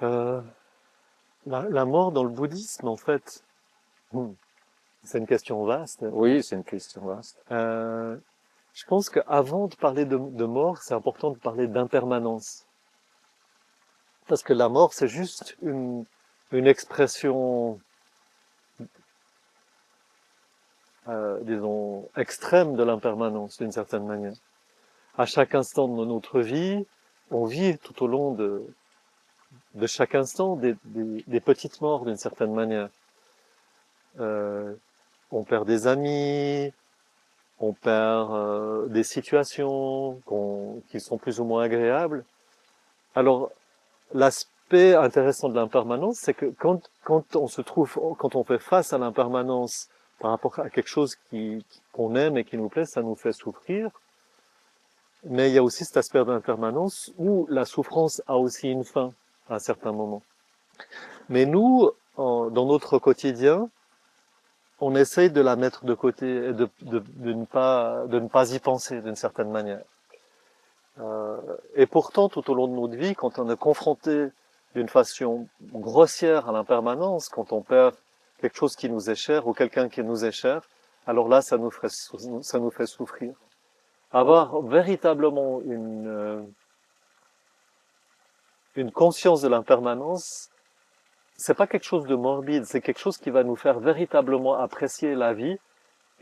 Euh, la mort dans le bouddhisme, en fait, c'est une question vaste. Oui, c'est une question vaste. Euh, je pense qu'avant de parler de mort, c'est important de parler d'impermanence. Parce que la mort, c'est juste une expression, disons, extrême de l'impermanence, d'une certaine manière. À chaque instant de notre vie, on vit tout au long de chaque instant des petites morts, d'une certaine manière. Euh, on perd des amis, on perd des situations qui sont plus ou moins agréables. Alors, l'aspect intéressant de l'impermanence, c'est que quand on fait face à l'impermanence par rapport à quelque chose qu'on aime et qui nous plaît, ça nous fait souffrir. Mais il y a aussi cet aspect d'impermanence où la souffrance a aussi une fin à un certain moment. Mais nous, dans notre quotidien, on essaye de la mettre de côté et de ne pas y penser d'une certaine manière. Euh, et pourtant, tout au long de notre vie, quand on est confronté d'une façon grossière à l'impermanence, quand on perd quelque chose qui nous est cher ou quelqu'un qui nous est cher, alors là, ça nous fait souffrir. Avoir véritablement une conscience de l'impermanence, c'est pas quelque chose de morbide, c'est quelque chose qui va nous faire véritablement apprécier la vie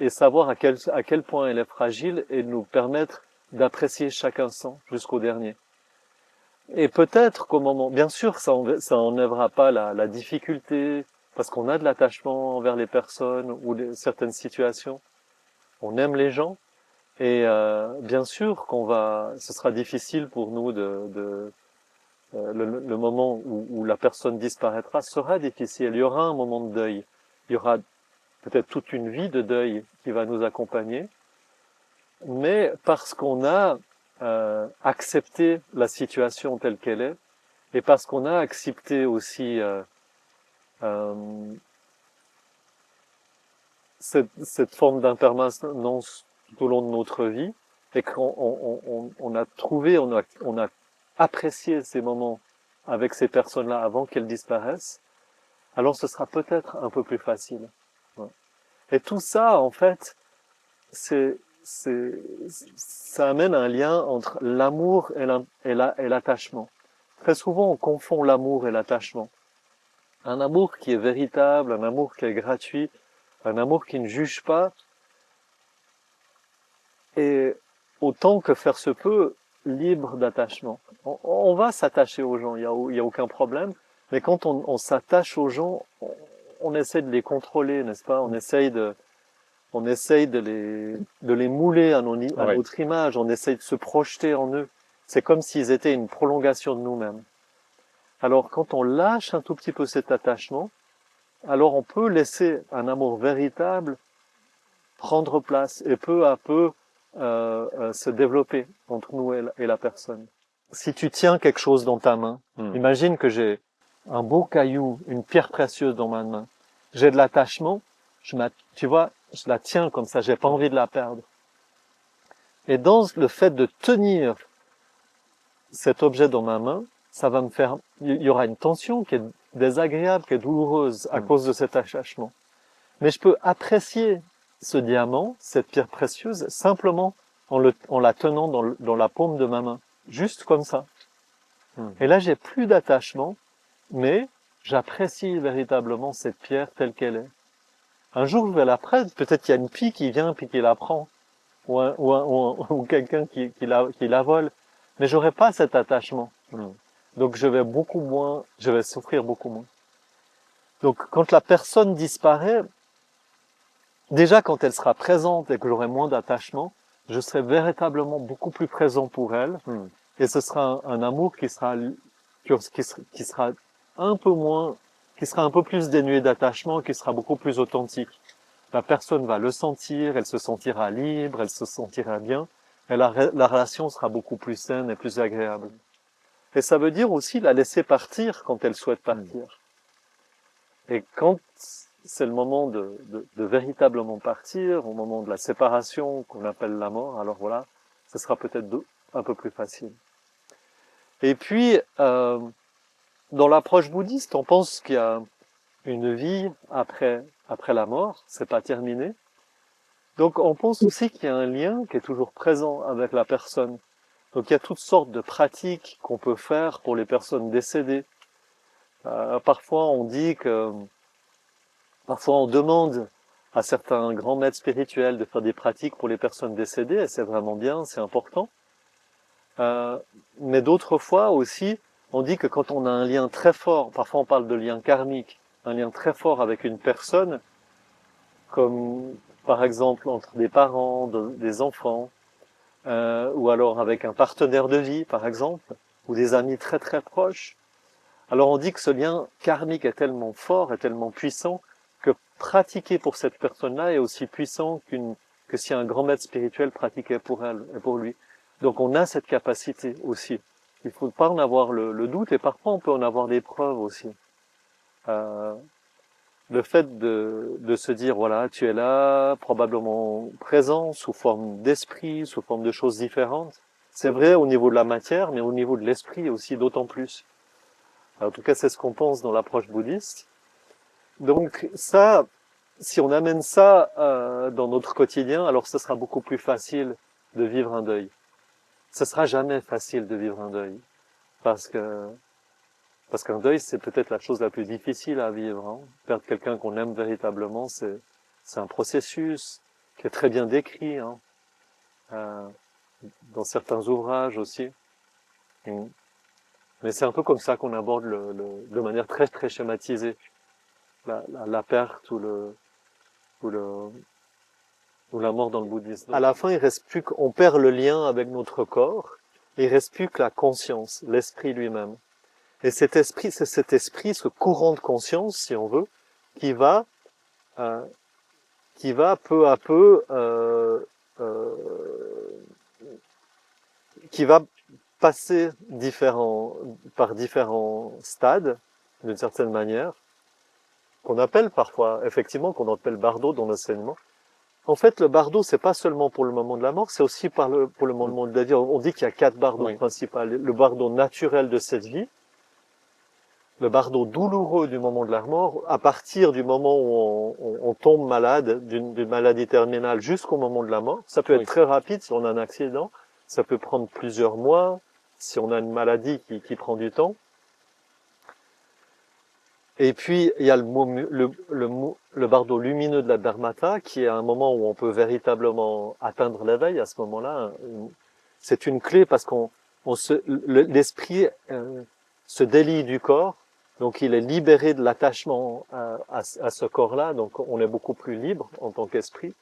et savoir à quel point elle est fragile et nous permettre d'apprécier chaque instant jusqu'au dernier. Et peut-être qu'au moment, bien sûr, ça enlèvera pas la difficulté, parce qu'on a de l'attachement envers les personnes ou certaines situations. On aime les gens, et bien sûr ce sera difficile pour nous le moment où la personne disparaîtra sera difficile. Il y aura un moment de deuil. Il y aura peut-être toute une vie de deuil qui va nous accompagner, mais parce qu'on a accepté la situation telle qu'elle est, et parce qu'on a accepté aussi euh, cette forme d'impermanence tout au long de notre vie, et qu'on a trouvé, on a apprécié ces moments avec ces personnes-là avant qu'elles disparaissent, alors ce sera peut-être un peu plus facile. Ouais. Et tout ça, en fait, c'est, c'est, ça amène un lien entre l'amour et l'attachement. Très souvent, on confond l'amour et l'attachement. Un amour qui est véritable, un amour qui est gratuit, un amour qui ne juge pas, et autant que faire se peut, libre d'attachement. On va s'attacher aux gens, il y a aucun problème, mais quand on s'attache aux gens, on essaie de les contrôler, n'est-ce pas? On essaye de les mouler à Oui. notre image, on essaye de se projeter en eux. C'est comme s'ils étaient une prolongation de nous-mêmes. Alors quand on lâche un tout petit peu cet attachement, alors on peut laisser un amour véritable prendre place et peu à peu se développer entre nous et la personne. Si tu tiens quelque chose dans ta main, imagine que j'ai un beau caillou, une pierre précieuse dans ma main. J'ai de l'attachement, tu vois, je la tiens comme ça, j'ai pas envie de la perdre. Et dans le fait de tenir cet objet dans ma main, ça va me faire, il y aura une tension qui est désagréable, qui est douloureuse à cause de cet attachement. Mais je peux apprécier ce diamant, cette pierre précieuse, simplement en la tenant dans la paume de ma main. Juste comme ça. Et là, j'ai plus d'attachement, mais j'apprécie véritablement cette pierre telle qu'elle est. Un jour, je vais la prendre, peut-être qu'il y a une fille qui vient puis qui la prend, ou quelqu'un qui la vole, mais j'aurai pas cet attachement. Donc je vais souffrir beaucoup moins. Donc quand la personne disparaît, déjà quand elle sera présente et que j'aurai moins d'attachement, je serai véritablement beaucoup plus présent pour elle, et ce sera un amour qui sera un peu moins, qui sera un peu plus dénué d'attachement, qui sera beaucoup plus authentique. La personne va le sentir, elle se sentira libre, elle se sentira bien, et la relation sera beaucoup plus saine et plus agréable. Et ça veut dire aussi la laisser partir quand elle souhaite partir. Et quand c'est le moment de véritablement partir, au moment de la séparation qu'on appelle la mort, alors voilà, ce sera peut-être un peu plus facile. Et puis, Dans l'approche bouddhiste, on pense qu'il y a une vie après la mort, c'est pas terminé. Donc on pense aussi qu'il y a un lien qui est toujours présent avec la personne. Donc il y a toutes sortes de pratiques qu'on peut faire pour les personnes décédées. Parfois on dit que, parfois on demande à certains grands maîtres spirituels de faire des pratiques pour les personnes décédées, et c'est vraiment bien, c'est important. Mais d'autres fois aussi, on dit que quand on a un lien très fort, parfois on parle de lien karmique, un lien très fort avec une personne, comme par exemple entre des parents, des enfants, ou alors avec un partenaire de vie, par exemple, ou des amis très très proches. Alors on dit que ce lien karmique est tellement fort, est tellement puissant, que pratiquer pour cette personne-là est aussi puissant que si un grand maître spirituel pratiquait pour elle et pour lui. Donc on a cette capacité aussi. Il ne faut pas en avoir le doute, et parfois on peut en avoir des preuves aussi. Le fait de se dire, voilà, tu es là, probablement présent, sous forme d'esprit, sous forme de choses différentes. C'est vrai au niveau de la matière, mais au niveau de l'esprit aussi d'autant plus. En tout cas, c'est ce qu'on pense dans l'approche bouddhiste. Donc ça, si on amène ça dans notre quotidien, alors ce sera beaucoup plus facile de vivre un deuil. Ce sera jamais facile de vivre un deuil, parce qu'un deuil, c'est peut-être la chose la plus difficile à vivre. Hein. Perdre quelqu'un qu'on aime véritablement, c'est un processus qui est très bien décrit hein, euh, dans certains ouvrages aussi. Mais c'est un peu comme ça qu'on aborde de manière très très schématisée la perte ou la mort dans le bouddhisme. À la fin, il reste plus qu'on perd le lien avec notre corps, il reste plus que la conscience, l'esprit lui-même. Et cet esprit, c'est cet esprit, ce courant de conscience, si on veut, qui va peu à peu, qui va passer par différents stades, d'une certaine manière, qu'on appelle parfois, effectivement, qu'on appelle bardo dans l'enseignement. En fait, le bardo, c'est pas seulement pour le moment de la mort, c'est aussi pour le moment de la vie. On dit qu'il y a 4 bardos principaux. Le bardo naturel de cette vie, le bardo douloureux du moment de la mort, à partir du moment où on tombe malade, d'une maladie terminale jusqu'au moment de la mort. Ça peut être très rapide si on a un accident, ça peut prendre plusieurs mois si on a une maladie qui prend du temps. Et puis, il y a le bardo lumineux de la dharmata, qui est un moment où on peut véritablement atteindre l'éveil. À ce moment-là, c'est une clé parce l'esprit se délie du corps, donc il est libéré de l'attachement à ce corps-là, donc on est beaucoup plus libre en tant qu'esprit.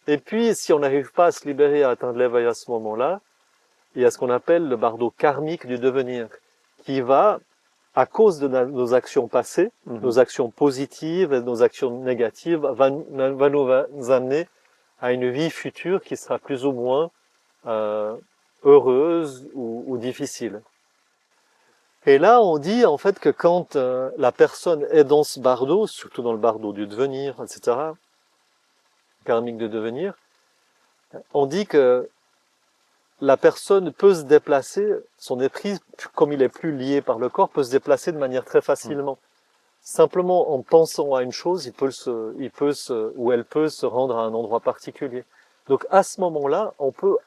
Et puis, si on n'arrive pas à se libérer, à atteindre l'éveil à ce moment-là, il y a ce qu'on appelle le bardo karmique du devenir, qui va, à cause de nos actions passées, nos actions positives et nos actions négatives, va nous amener à une vie future qui sera plus ou moins heureuse ou difficile. Et là, on dit en fait que quand la personne est dans ce bardo, surtout dans le bardo du devenir, etc., karmique de devenir, on dit que la personne peut se déplacer, son esprit, comme il est plus lié par le corps, peut se déplacer de manière très facilement. Simplement en pensant à une chose, ou elle peut se rendre à un endroit particulier. Donc à ce moment-là, on peut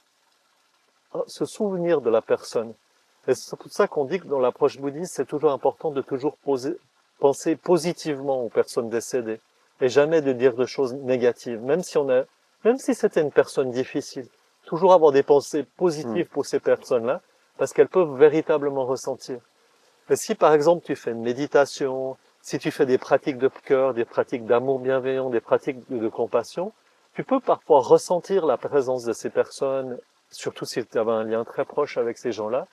se souvenir de la personne. Et c'est pour ça qu'on dit que dans l'approche bouddhiste, c'est toujours important de toujours penser positivement aux personnes décédées et jamais de dire de choses négatives, même si c'était une personne difficile. Toujours avoir des pensées positives pour ces personnes-là, parce qu'elles peuvent véritablement ressentir. Et si par exemple tu fais une méditation, si tu fais des pratiques de cœur, des pratiques d'amour bienveillant, des pratiques de compassion, tu peux parfois ressentir la présence de ces personnes, surtout si tu avais un lien très proche avec ces gens-là,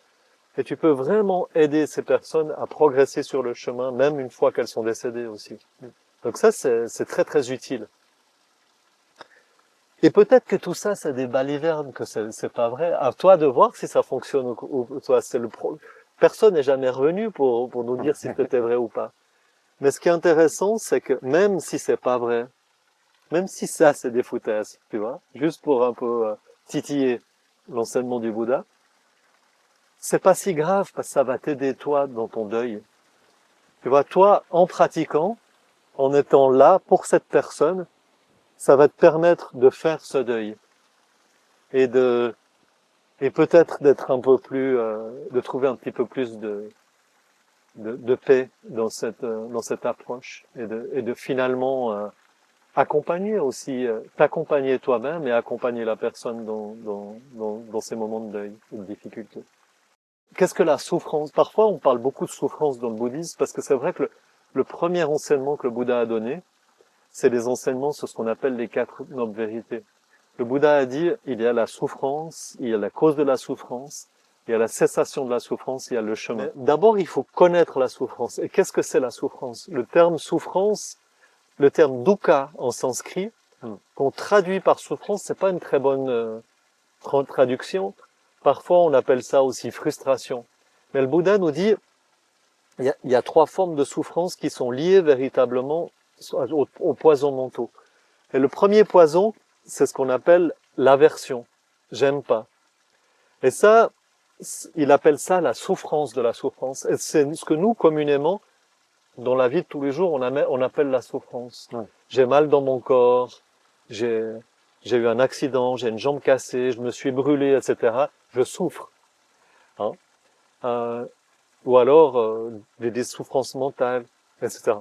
et tu peux vraiment aider ces personnes à progresser sur le chemin, même une fois qu'elles sont décédées aussi. Donc ça, c'est très très utile. Et peut-être que tout ça, c'est des balivernes, que c'est pas vrai. À toi de voir si ça fonctionne ou toi. Personne n'est jamais revenu pour nous dire si c'était vrai ou pas. Mais ce qui est intéressant, c'est que même si c'est pas vrai, même si ça, c'est des foutaises, tu vois, juste pour un peu titiller l'enseignement du Bouddha, c'est pas si grave parce que ça va t'aider toi dans ton deuil. Tu vois, toi, en pratiquant, en étant là pour cette personne, ça va te permettre de faire ce deuil et et peut-être d'être un peu plus, de trouver un petit peu plus de paix dans cette approche et de finalement accompagner aussi, t'accompagner toi-même et accompagner la personne dans ces moments de deuil ou de difficulté. Qu'est-ce que la souffrance? Parfois, on parle beaucoup de souffrance dans le bouddhisme parce que c'est vrai que le premier enseignement que le Bouddha a donné, c'est les enseignements sur ce qu'on appelle les 4 nobles vérités. Le Bouddha a dit, il y a la souffrance, il y a la cause de la souffrance, il y a la cessation de la souffrance, il y a le chemin. D'abord, il faut connaître la souffrance. Et qu'est-ce que c'est la souffrance? Le terme souffrance, le terme dukkha en sanskrit, qu'on traduit par souffrance, c'est pas une très bonne traduction. Parfois, on appelle ça aussi frustration. Mais le Bouddha nous dit, il y a 3 formes de souffrance qui sont liées véritablement aux poisons mentaux. Et le premier poison, c'est ce qu'on appelle l'aversion. J'aime pas. Et ça, il appelle ça la souffrance de la souffrance. Et c'est ce que nous, communément, dans la vie de tous les jours, on appelle la souffrance. Ouais. J'ai mal dans mon corps, j'ai eu un accident, j'ai une jambe cassée, je me suis brûlé, etc. Je souffre. Hein, ou alors des souffrances mentales, etc.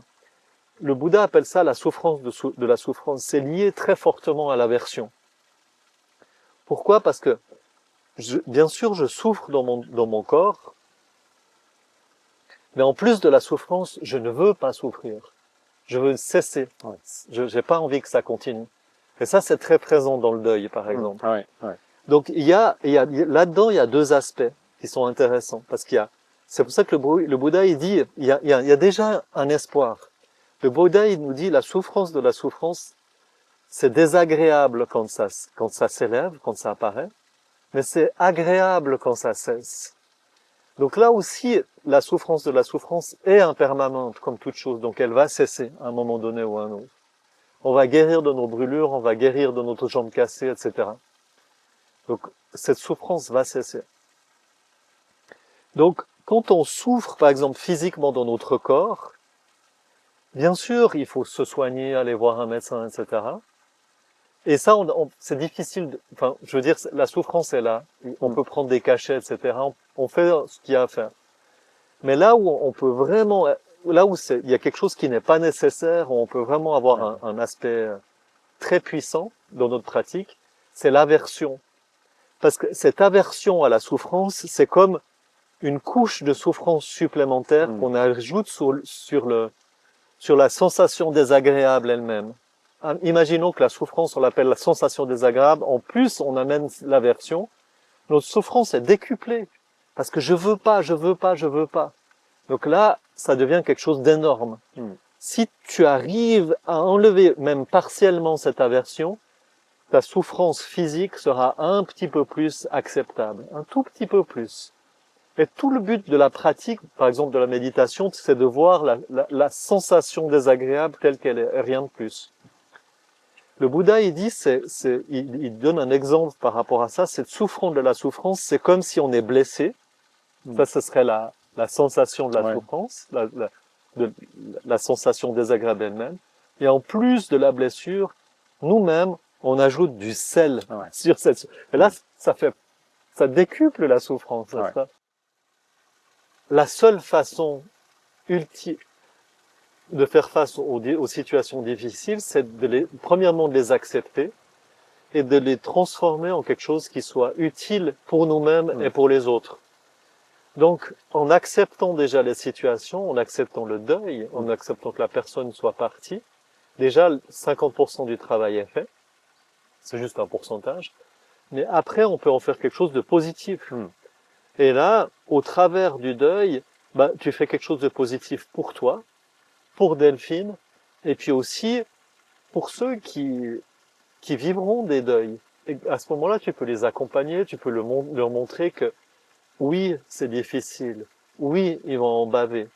Le Bouddha appelle ça la souffrance de la souffrance. C'est lié très fortement à l'aversion. Pourquoi? Parce que, bien sûr, je souffre dans mon corps, mais en plus de la souffrance, je ne veux pas souffrir. Je veux cesser. Ouais. Je n'ai pas envie que ça continue. Et ça, c'est très présent dans le deuil, par exemple. Ouais, ouais. Donc, là-dedans, il y a 2 aspects qui sont intéressants. Parce c'est pour ça que le Bouddha, il dit, il y a déjà un espoir. Le Bouddha, il nous dit, la souffrance de la souffrance, c'est désagréable quand ça s'élève, quand ça apparaît, mais c'est agréable quand ça cesse. Donc là aussi, la souffrance de la souffrance est impermanente, comme toute chose, donc elle va cesser à un moment donné ou à un autre. On va guérir de nos brûlures, on va guérir de notre jambe cassée, etc. Donc cette souffrance va cesser. Donc quand on souffre, par exemple, physiquement dans notre corps, bien sûr, il faut se soigner, aller voir un médecin, etc. Et ça, c'est difficile. Enfin, je veux dire, la souffrance est là. On peut prendre des cachets, etc. On fait ce qu'il y a à faire. Mais là où on peut vraiment, là où il y a quelque chose qui n'est pas nécessaire, où on peut vraiment avoir un aspect très puissant dans notre pratique, c'est l'aversion. Parce que cette aversion à la souffrance, c'est comme une couche de souffrance supplémentaire qu'on ajoute sur la sensation désagréable elle-même. Imaginons que la souffrance, on l'appelle la sensation désagréable. En plus, on amène l'aversion. Notre souffrance est décuplée. Parce que je veux pas, je veux pas, je veux pas. Donc là, ça devient quelque chose d'énorme. Si tu arrives à enlever même partiellement cette aversion, ta souffrance physique sera un petit peu plus acceptable. Un tout petit peu plus. Et tout le but de la pratique, par exemple de la méditation, c'est de voir la sensation désagréable telle qu'elle est, et rien de plus. Le Bouddha, il dit, il donne un exemple par rapport à ça, cette souffrance de la souffrance, c'est comme si on est blessé. Ça, ce serait la sensation de la souffrance, la sensation désagréable elle-même. Et en plus de la blessure, nous-mêmes, on ajoute du sel sur cette. Et là, ça décuple la souffrance. Ça. La seule façon ultime de faire face aux situations difficiles, c'est premièrement de les accepter et de les transformer en quelque chose qui soit utile pour nous-mêmes et pour les autres. Donc, en acceptant déjà les situations, en acceptant le deuil, en acceptant que la personne soit partie, déjà 50% du travail est fait. C'est juste un pourcentage. Mais après, on peut en faire quelque chose de positif. Et là, au travers du deuil, tu fais quelque chose de positif pour toi, pour Delphine, et puis aussi pour ceux qui vivront des deuils. Et à ce moment-là, tu peux les accompagner, tu peux leur montrer que oui, c'est difficile, oui, ils vont en baver,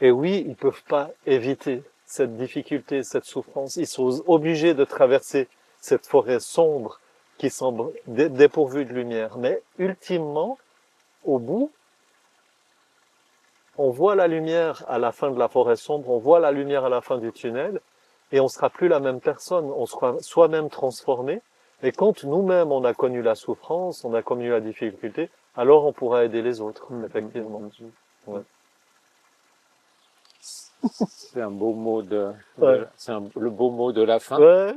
et oui, ils peuvent pas éviter cette difficulté, cette souffrance. Ils sont obligés de traverser cette forêt sombre qui semble dépourvue de lumière. Mais ultimement, au bout, on voit la lumière à la fin de la forêt sombre, on voit la lumière à la fin du tunnel, et on sera plus la même personne, on sera soi-même transformé. Et quand nous-mêmes on a connu la souffrance, on a connu la difficulté, alors on pourra aider les autres, effectivement. Ouais. C'est un beau mot Ouais. le beau mot de la fin. Ouais.